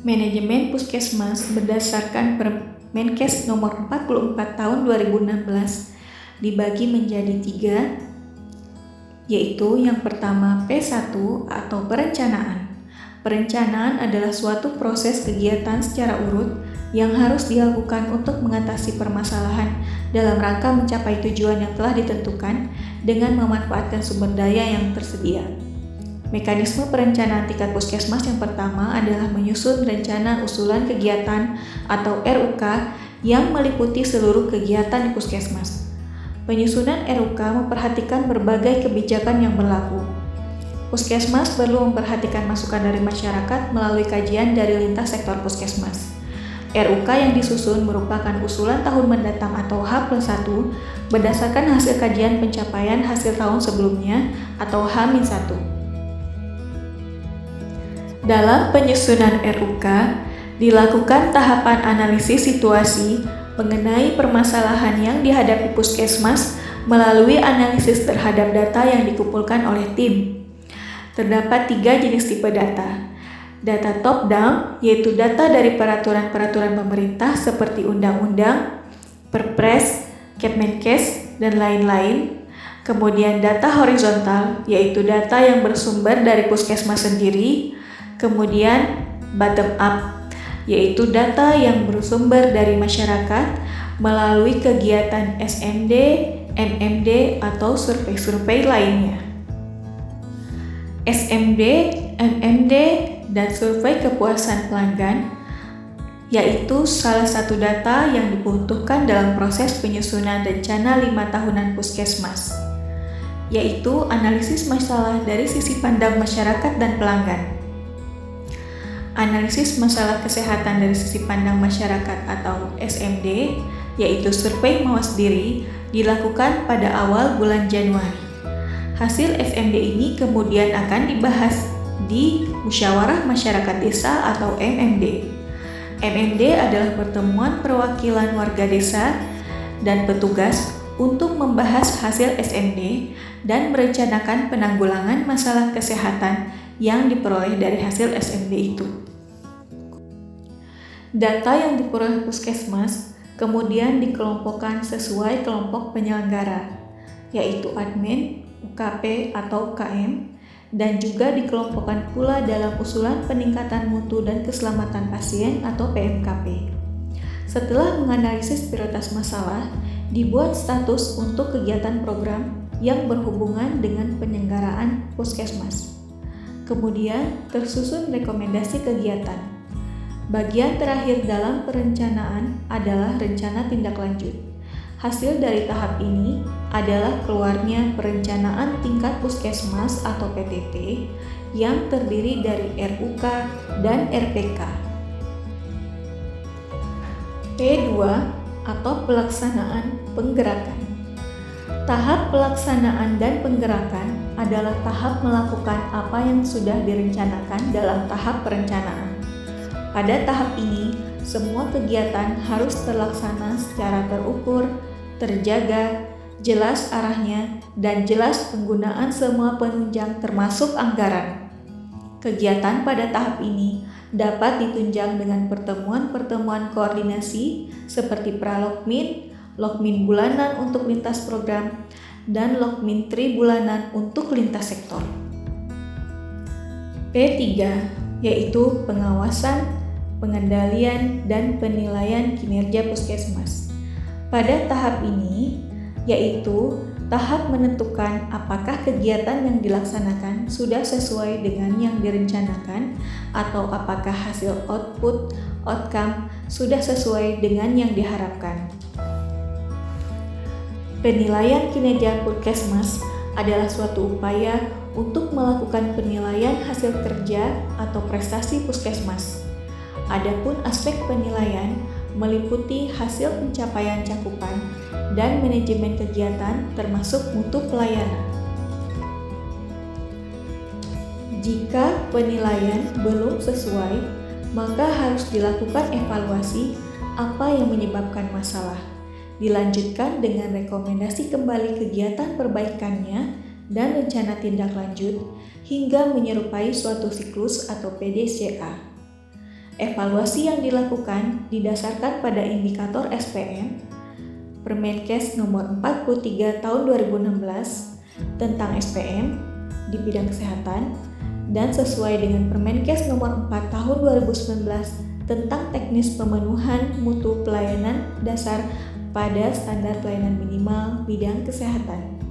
Manajemen Puskesmas berdasarkan Permenkes nomor 44 tahun 2016 dibagi menjadi 3, yaitu yang pertama P1 atau perencanaan. Perencanaan adalah suatu proses kegiatan secara urut yang harus dilakukan untuk mengatasi permasalahan dalam rangka mencapai tujuan yang telah ditentukan dengan memanfaatkan sumber daya yang tersedia. Mekanisme perencanaan tingkat puskesmas yang pertama adalah menyusun rencana usulan kegiatan atau RUK yang meliputi seluruh kegiatan di puskesmas. Penyusunan RUK memperhatikan berbagai kebijakan yang berlaku. Puskesmas perlu memperhatikan masukan dari masyarakat melalui kajian dari lintas sektor puskesmas. RUK yang disusun merupakan usulan tahun mendatang atau H+1 berdasarkan hasil kajian pencapaian hasil tahun sebelumnya atau H-1. Dalam penyusunan RUK, dilakukan tahapan analisis situasi mengenai permasalahan yang dihadapi puskesmas melalui analisis terhadap data yang dikumpulkan oleh tim. Terdapat 3 jenis tipe data. Data top-down, yaitu data dari peraturan-peraturan pemerintah seperti undang-undang, Perpres, Kemenkes, dan lain-lain. Kemudian data horizontal, yaitu data yang bersumber dari puskesmas sendiri. Kemudian bottom up, yaitu data yang bersumber dari masyarakat melalui kegiatan SMD, MMD, atau survei-survei lainnya. SMD, MMD, dan survei kepuasan pelanggan, yaitu salah satu data yang dibutuhkan dalam proses penyusunan rencana 5 tahunan puskesmas, yaitu analisis masalah dari sisi pandang masyarakat dan pelanggan. Analisis masalah kesehatan dari sisi pandang masyarakat atau SMD, yaitu survei mawas diri, dilakukan pada awal bulan Januari. Hasil SMD ini kemudian akan dibahas di Musyawarah Masyarakat Desa atau MMD. MMD adalah pertemuan perwakilan warga desa dan petugas untuk membahas hasil SMD dan merencanakan penanggulangan masalah kesehatan yang diperoleh dari hasil SMD itu. Data yang diperoleh puskesmas kemudian dikelompokkan sesuai kelompok penyelenggara, yaitu admin, UKP atau UKM, dan juga dikelompokkan pula dalam usulan peningkatan mutu dan keselamatan pasien atau PMKP. Setelah menganalisis prioritas masalah, dibuat status untuk kegiatan program yang berhubungan dengan penyelenggaraan puskesmas. Kemudian tersusun rekomendasi kegiatan. Bagian terakhir dalam perencanaan adalah rencana tindak lanjut. Hasil dari tahap ini adalah keluarnya perencanaan tingkat puskesmas atau PTP yang terdiri dari RUK dan RPK. P2 atau pelaksanaan penggerakan. Tahap pelaksanaan dan penggerakan adalah tahap melakukan apa yang sudah direncanakan dalam tahap perencanaan. Pada tahap ini, semua kegiatan harus terlaksana secara terukur, terjaga, jelas arahnya, dan jelas penggunaan semua penunjang termasuk anggaran. Kegiatan pada tahap ini dapat ditunjang dengan pertemuan-pertemuan koordinasi seperti pralokmin, lokmin bulanan untuk lintas program, dan lokmin tribulanan untuk lintas sektor. P3 yaitu pengawasan, pengendalian, dan penilaian kinerja puskesmas. Pada tahap ini, yaitu tahap menentukan apakah kegiatan yang dilaksanakan sudah sesuai dengan yang direncanakan atau apakah hasil outcome sudah sesuai dengan yang diharapkan. Penilaian kinerja puskesmas adalah suatu upaya untuk melakukan penilaian hasil kerja atau prestasi puskesmas. Adapun aspek penilaian meliputi hasil pencapaian cakupan dan manajemen kegiatan termasuk mutu pelayanan. Jika penilaian belum sesuai, maka harus dilakukan evaluasi apa yang menyebabkan masalah. Dilanjutkan dengan rekomendasi kembali kegiatan perbaikannya dan rencana tindak lanjut hingga menyerupai suatu siklus atau PDCA. Evaluasi yang dilakukan didasarkan pada indikator SPM, Permenkes nomor 43 tahun 2016 tentang SPM di bidang kesehatan dan sesuai dengan Permenkes nomor 4 tahun 2019 tentang teknis pemenuhan mutu pelayanan dasar pada standar pelayanan minimal bidang kesehatan.